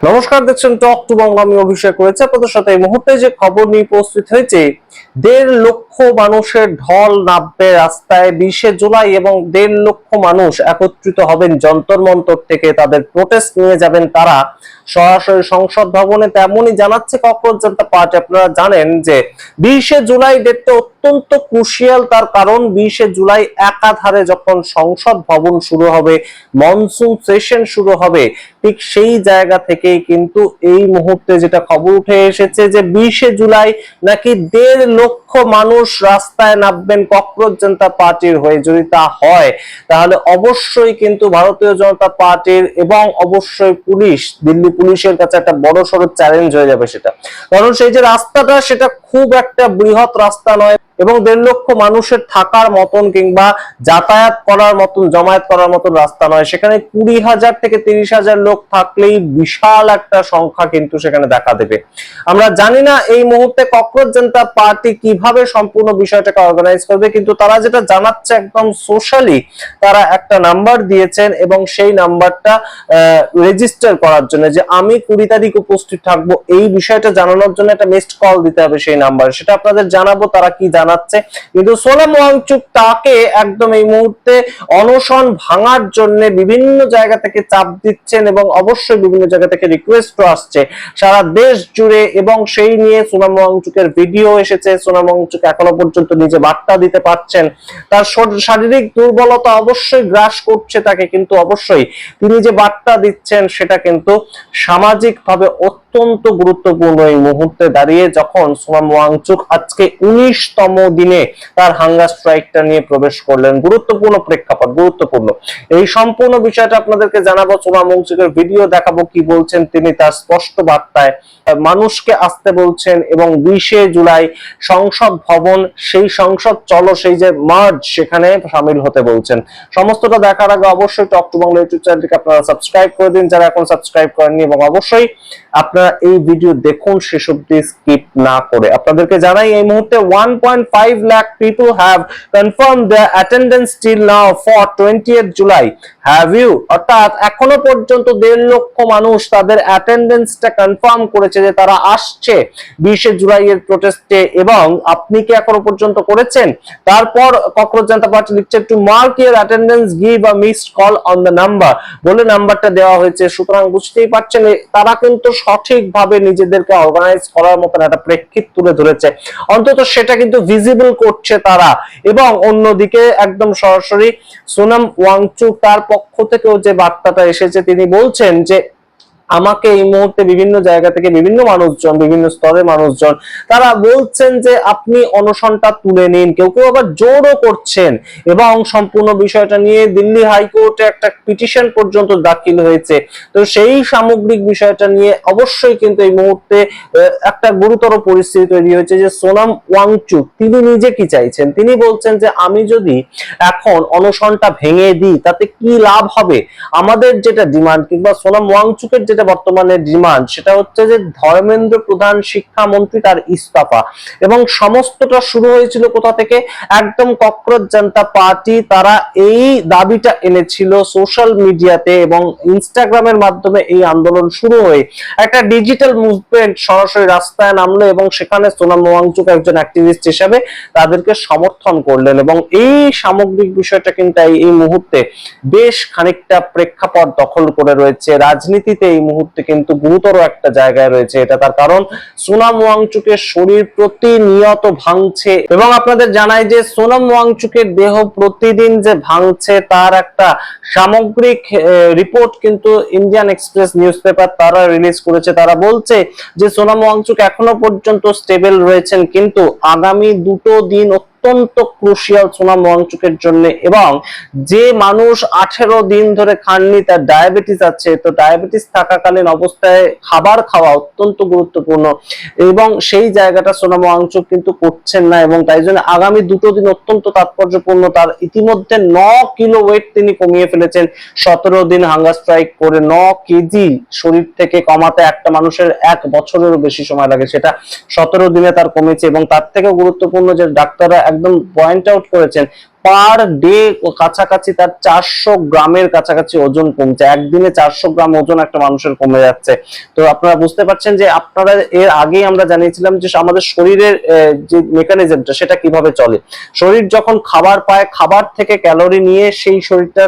নমস্কার, দেখছেন talk to Bangla. আমি অভিষেক রয়েছে আপনাদের সাথে। এই মুহূর্তে যে খবর নিয়ে উপস্থিত হয়েছে, 1.5 লক্ষ মানুষের ঢল নামবে রাস্তায় 20শে জুলাই এবং 1.5 লক্ষ মানুষ একত্রিত হবেন যন্তর মন্তর থেকে। তাদের প্রোটেস্ট নিয়ে যাবেন তারা সরাসরি সংসদ ভবনে, তেমনই জানাচ্ছে ককরোচ জনতা পার্টি। আপনারা জানেন যে 20শে জুলাই ডেটটা অত্যন্ত ক্রুশিয়াল, তার কারণ 20শে জুলাই একাধারে যখন সংসদ ভবন শুরু হবে, মনসুন সেশন শুরু হবে, ঠিক সেই জায়গা থেকেই কিন্তু এই মুহূর্তে যেটা খবর উঠে এসেছে যে 20শে জুলাই নাকি 1.5 লক্ষ মানুষ রাস্তায় নামবেন ককরোচ জনতা পার্টির হয়ে। যদি তা হয় তাহলে অবশ্যই কিন্তু ভারতীয় জনতা পার্টির এবং অবশ্যই পুলিশ, দিল্লি পুলিশের কাছে একটা বড় সড়ো চ্যালেঞ্জ হয়ে যাবে সেটা। কারণ সেই যে রাস্তাটা, সেটা খুব একটা বৃহৎ রাস্তা নয় এবং 1.5 লক্ষ মানুষের থাকার মতন কিংবা যাতায়াত করার মতন, জমায়েত করার মতন রাস্তা নয়। সেখানে 20,000 থেকে 30,000 লোক থাকলেই বিশাল একটা সংখ্যা কিন্তু সেখানে দেখা দেবে। আমরা জানি না এই মুহূর্তে ককরোচ জনতা পার্টি কিভাবে সম্পূর্ণ বিষয়টাকে অর্গানাইজ করবে, কিন্তু তারা যেটা জানাচ্ছে একদম সোশ্যালি তারা একটা নাম্বার দিয়েছেন এবং সেই নাম্বারটা রেজিস্টার করার জন্য, যে আমি 20 তারিখ উপস্থিত থাকবো, এই বিষয়টা জানানোর জন্য একটা মিসড কল দিতে হবে সেই নাম্বার। সেটা আপনাদের জানাবো তারা কি জানাচ্ছে। কিন্তু সোনাম ওয়াংচুক তাকে একদম এই মুহূর্তে অনশন ভাঙার জন্য বিভিন্ন জায়গা থেকে চাপ দিচ্ছেন এবং অবশ্যই বিভিন্ন জায়গা থেকে রিকোয়েস্টও আসছে সারা দেশ জুড়ে, এবং সেই নিয়ে সোনাম ওয়াংচুকের ভিডিও এসেছে। সোনাম ওয়াংচুক এখনো পর্যন্ত নিজে বার্তা দিতে পারছেন, তার শারীরিক দুর্বলতা অবশ্যই গ্রাস করছে তাকে, কিন্তু অবশ্যই তিনি যে বার্তা দিচ্ছেন সেটা কিন্তু সামাজিক ভাবে অত্যন্ত গুরুত্বপূর্ণ। এই মুহূর্তে দাঁড়িয়ে যখন সোনাম ওয়াংচুক আজকে 19তম দিনে তার হাঙ্গার স্ট্রাইকটা নিয়ে প্রবেশ করলেন, গুরুত্বপূর্ণ প্রেক্ষাপট, গুরুত্বপূর্ণ এই সম্পূর্ণ বিষয়টা আপনাদেরকে জানাবো। সোনাম ওয়াংচুকের ভিডিও দেখাবো, কি বলছেন তিনি তার স্পষ্ট বার্তায়। মানুষকে আসতে বলছেন এবং 20শে জুলাই সংসদ ভবন, সেই সংসদ চলো, সেই যে মার্জ, সেখানে শামিল হতে বলছেন। সমস্তটা দেখার আগে অবশ্যই টক টু বাংলা ইউটিউব চ্যানেলটিকে আপনারা সাবস্ক্রাইব করে দিন যারা এখন সাবস্ক্রাইব করেননি, এবং অবশ্যই আপনারা এই ভিডিও দেখুন শেষ অবধি স্কিপ না করে। আপনাদেরকে জানাই এই মুহূর্তে 1.5 lakh people have confirmed their attendance till now for 20th July. Have you? অর্থাৎ এখনো পর্যন্ত 1.5 লক্ষ মানুষ তাদের অ্যাটেন্ডেন্সটা কনফার্ম করেছে যে তারা আসছে 20শে জুলাই এর প্রোটেস্টে, এবং আপনি কি এখনো পর্যন্ত করেছেন? তারপর ককরোচ জনতা পার্টি লিখছে to mark your attendance give a missed call on the number, বলে নাম্বারটা দেওয়া হয়েছে। সুতরাং বুঝতেই পারছেন তারা কিন্তু সঠিকভাবে নিজেদেরকে অর্গানাইজ করার মতন একটা প্রেক্ষিত তুলে ধরেছে, অন্তত সেটা কিন্তু ভিজিবল করছে তারা। এবং অন্যদিকে একদম সরাসরি সোনাম ওয়াংচুক তার পক্ষ থেকেও যে বার্তাটা এসেছে, তিনি বলছেন যে আমাকে এই মুহূর্তে বিভিন্ন জায়গা থেকে বিভিন্ন মানুষজন, বিভিন্ন স্তরের মানুষজন তারা বলছেন যে আপনি অনশনটা তুলে নিন, কেউ কেউ আবার জোরও করছেন, এবং সম্পূর্ণ বিষয়টা নিয়ে দিল্লি হাইকোর্টে একটা পিটিশন পর্যন্ত দাখিল হয়েছে। তো সেই সামগ্রিক বিষয়টা নিয়ে অবশ্যই কিন্তু এই মুহূর্তে একটা গুরুতর পরিস্থিতি তৈরি হয়েছে যে সোনাম ওয়াংচুক তিনি নিজে কি চাইছেন। তিনি বলছেন যে আমি যদি এখন অনশনটা ভেঙে দিই তাতে কি লাভ হবে। আমাদের যেটা ডিমান্ড, কিংবা সোনাম ওয়াংচুকের যেটা বর্তমানে ডিমান্ড, সেটা হচ্ছে যে ধর্মেন্দ্র প্রধান শিক্ষামন্ত্রী তার ইস্তফা। এবং সমস্তটা শুরু হয়েছিল কোথা থেকে? একদম ককরোচ জনতা পার্টি তারা এই দাবিটা এনেছিল সোশ্যাল মিডিয়াতে এবং ইনস্টাগ্রামের মাধ্যমে এই আন্দোলন শুরু হয়ে একটা ডিজিটাল মুভমেন্ট সরাসরি রাস্তায় নামলো, এবং সেখানে সোনাম ওয়াংচুক একজন অ্যাক্টিভিস্ট হিসেবে তাদেরকে সমর্থন করলেন। এবং এই সামগ্রিক বিষয়টা কিন্তু এই মুহূর্তে বেশ খানিকটা প্রেক্ষাপট দখল করে রয়েছে রাজনীতিতে। এই মুহূর্তে কিন্তু গুরুতর একটা জায়গায় রয়েছে এটা, তার কারণ সোনাম ওয়াংচুকের শরীর প্রতিনিয়ত ভাঙছে। এবং আপনাদের জানাই যে সোনাম ওয়াংচুকের দেহ প্রতিদিন যে ভাঙছে তার একটা সামগ্রিক রিপোর্ট কিন্তু ইন্ডিয়ান এক্সপ্রেস নিউজ পেপার তারা রিলিজ করেছে। তারা বলছে যে সোনাম ওয়াংচুক এখনো পর্যন্ত স্টেবল রয়েছেন, কিন্তু আগামী 2 দিন অত্যন্ত ক্রুশিয়াল সোনাম ওয়াংচুকের জন্য। এবং যে মানুষ 18 দিন ধরে খাননি, তার ডায়াবেটিস আছে, তো ডায়াবেটিস থাকাকালীন অবস্থায় খাবার খাওয়া অত্যন্ত গুরুত্বপূর্ণ, এবং সেই জায়গাটা সোনাম ওয়াংচুক কিন্তু করছেন না। এবং তাই জন্য আগামী 2 দিন অত্যন্ত তাৎপর্যপূর্ণ। তার ইতিমধ্যে 9 কিলো ওয়েট তিনি কমিয়ে ফেলেছেন 17 দিন হাঙ্গার স্ট্রাইক করে। 9 কেজি শরীর থেকে কমাতে একটা মানুষের 1 বছরেরও বেশি সময় লাগে, সেটা 17 দিনে তার কমেছে। এবং তার থেকে গুরুত্বপূর্ণ যে ডাক্তাররা একদম পয়েন্ট আউট করেছেন পার ডে কাছাকাছি তার 400 গ্রামের কাছাকাছি ওজন কমছে। একদিনে 400 গ্রাম ওজন একটা মানুষের কমে যাচ্ছে। তো আপনারা বুঝতে পারছেন যে আপনারা এর আগেই আমরা জানিয়েছিলাম যে আমাদের শরীরের যে মেকানিজমটা সেটা কিভাবে চলে। শরীর যখন খাবার পায়, খাবার থেকে ক্যালোরি নিয়ে সেই শরীরটা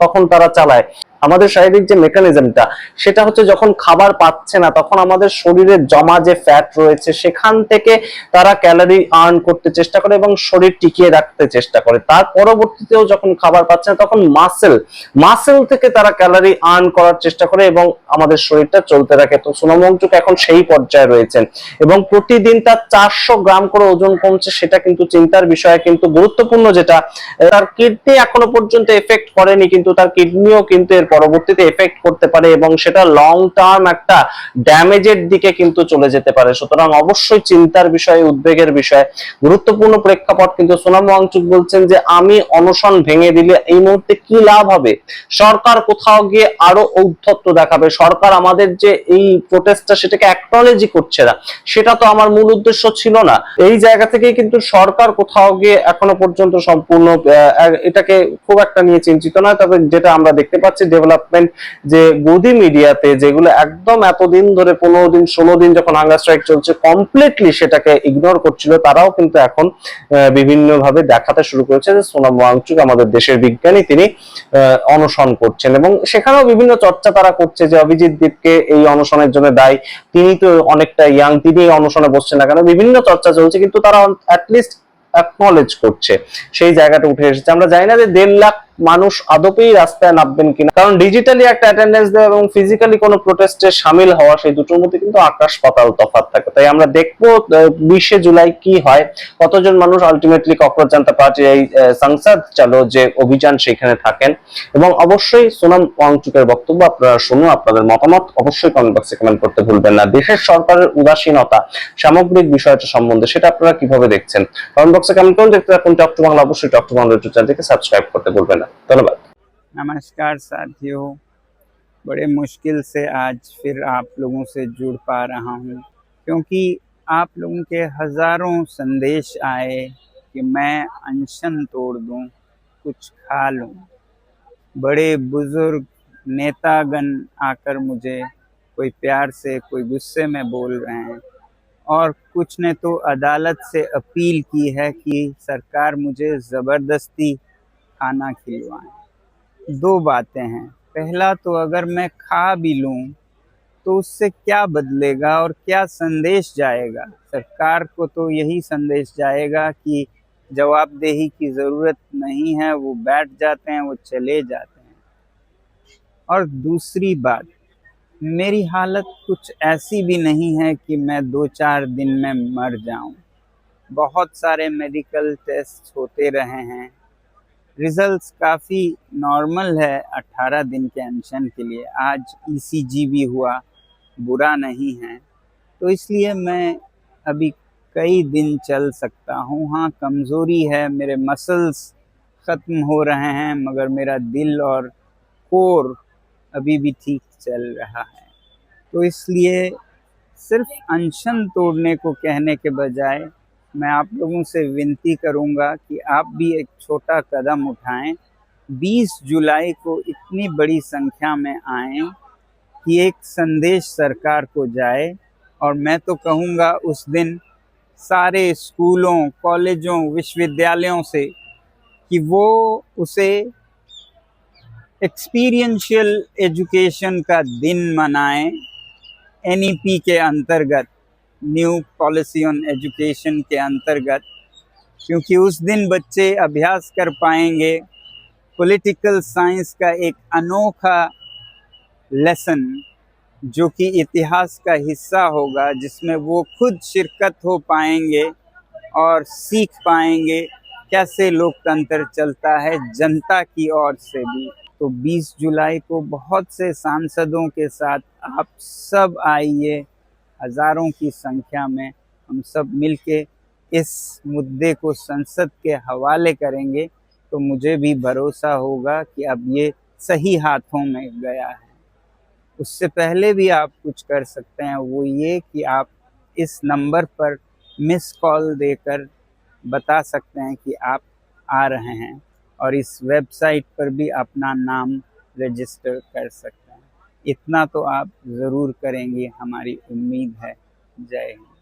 তখন তারা চালায়। আমাদের শারীরিক যে মেকানিজমটা সেটা হচ্ছে যখন খাবার পাচ্ছে না তখন আমাদের শরীরে জমা যে ফ্যাট রয়েছে সেখান থেকে তারা ক্যালোরি আর্ন করতে চেষ্টা করে এবং শরীর টিকিয়ে রাখতে চেষ্টা করে। তার পরবর্তীতেও যখন খাবার পাচ্ছে না তখন মাসেল থেকে তারা ক্যালোরি আর্ন করার চেষ্টা করে এবং আমাদের শরীরটা চলতে রাখে। তো সোনাম ওয়াংচুক এখন সেই পর্যায়ে রয়েছেন এবং প্রতিদিন তার 400 গ্রাম করে ওজন কমছে, সেটা কিন্তু চিন্তার বিষয়। কিন্তু গুরুত্বপূর্ণ যেটা, তার কিডনি এখনো পর্যন্ত এফেক্ট করেনি, কিন্তু তার কিডনিও কিন্তু এর পরবর্তীতে এফেক্ট করতে পারে এবং সেটা লং টার্ম একটা ড্যামেজের দিকে কিন্তু চলে যেতে পারে। সুতরাং অবশ্যই চিন্তার বিষয়, উদ্বেগের বিষয়। গুরুত্বপূর্ণ প্রেক্ষাপট কিন্তু সোনাম ওয়াংচুক বলছেন যে আমি অনশন ভেঙে দিলে এই মুহূর্তে কি লাভ হবে, সরকার কোথাও গিয়ে আরো ঔদ্ধত্য দেখাবে, সরকার আমাদের যে এই প্রোটেস্টটা সেটাকে অ্যাকনলেজই করছে না, সেটা তো আমার মূল উদ্দেশ্য ছিল না। এই জায়গা থেকে কিন্তু সরকার কোথাও গিয়ে এখনো পর্যন্ত সম্পূর্ণ এটাকে খুব একটা নিয়ে চিন্তিত নয়। তবে যেটা আমরা দেখতে পাচ্ছি ডেভেলপমেন্ট যে গদি মিডিয়াতে যেগুলো একদম এতদিন ধরে 15 দিন 16 দিন যখন হাঙ্গার স্ট্রাইক চলছে কমপ্লিটলি সেটাকে ইগনোর করছিল, তারাও কিন্তু এখন বিভিন্ন ভাবে দেখাতে শুরু করেছে যে সোনাম ওয়াংচুক আমাদের দেশের বিজ্ঞানী, তিনি অনশন করছেন এবং সেখানেও বিভিন্ন চর্চা তারা করছে যে অভিজিৎ দীপকে এই অনশনের জন্য দায়ী, তিনি তো অনেকটা ইয়াং, তিনি এই অনশনে বসছেন না কেন, বিভিন্ন চর্চা চলছে। কিন্তু তারা অ্যাটলিস্ট অ্যাকনলেজ করছে, সেই জায়গাটা উঠে এসেছে। আমরা জানি না যে 1.5 লাখ মানুষ আদপেই রাস্তায় নামবেন কিনা, কারণ ডিজিটালি একটা অ্যাটেন্ডেন্স দেওয়া এবং ফিজিক্যালি কোনো প্রোটেস্টে সামিল হওয়া সেই দুটোর মধ্যে কিন্তু আকাশ পাতাল তফাৎ থাকে। তাই আমরা দেখবো 20 জুলাই কি হয়, কতজন মানুষ আলটিমেটলি ককরোচ জনতা পার্টির এই সংসদ চালো যে অভিযান সেখানে থাকেন। এবং অবশ্যই সোনাম ওয়াংচুকের বক্তব্য আপনারা শুনুন, আপনাদের মতামত অবশ্যই কমেন্ট বক্সে কমেন্ট করতে ভুলবেন না। দেশের সরকারের উদাসীনতা সামগ্রিক বিষয়টা সম্বন্ধে সেটা আপনারা কিভাবে দেখছেন, কমেন্ট বক্সে কমেন্ট করুন। দেখতে থাকুন টক টু বাংলা, অবশ্যই টক টু বাংলা ইউটিউব চ্যানেলটিকে সাবস্ক্রাইব করতে ভুলবেন না। ধন্যবাদ। नमस्कार साथियों, बड़े मुश्किल से आज फिर आप लोगों से जुड़ पा रहा हूँ, क्योंकि आप लोगों के हज़ारों संदेश आए कि मैं अनशन तोड़ दूँ, कुछ खा लूँ। बड़े बुजुर्ग नेतागण आकर मुझे कोई प्यार से कोई गुस्से में बोल रहे हैं, और कुछ ने तो अदालत से अपील की है कि सरकार मुझे ज़बरदस्ती खाना खिलवाएं। दो बातें हैं, पहला तो अगर मैं खा भी लूँ तो उससे क्या बदलेगा और क्या संदेश जाएगा। सरकार को तो यही संदेश जाएगा कि जवाबदेही की ज़रूरत नहीं है, वो बैठ जाते हैं, वो चले जाते हैं। और दूसरी बात, मेरी हालत कुछ ऐसी भी नहीं है कि मैं 2-4 दिन में मर जाऊं। बहुत सारे मेडिकल टेस्ट होते रहे हैं, रिजल्ट्स काफ़ी नॉर्मल है 18 दिन के अनशन के लिए। आज ईसीजी भी हुआ, बुरा नहीं है। तो इसलिए मैं अभी कई दिन चल सकता हूँ। हाँ, कमज़ोरी है, मेरे मसल्स ख़त्म हो रहे हैं, मगर मेरा दिल और कोर अभी भी ठीक चल रहा है। तो इसलिए सिर्फ अनशन तोड़ने को कहने के बजाय मैं आप लोगों से विनती करूंगा कि आप भी एक छोटा कदम उठाएं। 20 जुलाई को इतनी बड़ी संख्या में आएं कि एक संदेश सरकार को जाए। और मैं तो कहूँगा उस दिन सारे स्कूलों, कॉलेजों, विश्वविद्यालयों से कि वो उसे एक्सपीरियंशियल एजुकेशन का दिन मनाएं, NEP के अंतर्गत, न्यू पॉलिसी ऑन एजुकेशन के अंतर्गत, क्योंकि उस दिन बच्चे अभ्यास कर पाएंगे पॉलिटिकल साइंस का एक अनोखा लेसन, जो कि इतिहास का हिस्सा होगा, जिसमें वो खुद शिरकत हो पाएंगे और सीख पाएंगे कैसे लोकतंत्र चलता है जनता की ओर से भी। तो 20 जुलाई को बहुत से सांसदों के साथ आप सब आइए, हज़ारों की संख्या में हम सब मिलके इस मुद्दे को संसद के हवाले करेंगे। तो मुझे भी भरोसा होगा कि अब ये सही हाथों में गया है। उससे पहले भी आप कुछ कर सकते हैं, वो ये कि आप इस नंबर पर मिस कॉल देकर बता सकते हैं कि आप आ रहे हैं और इस वेबसाइट पर भी अपना नाम रजिस्टर कर सकते हैं। इतना तो आप ज़रूर करेंगे, हमारी उम्मीद है। जय हिंद।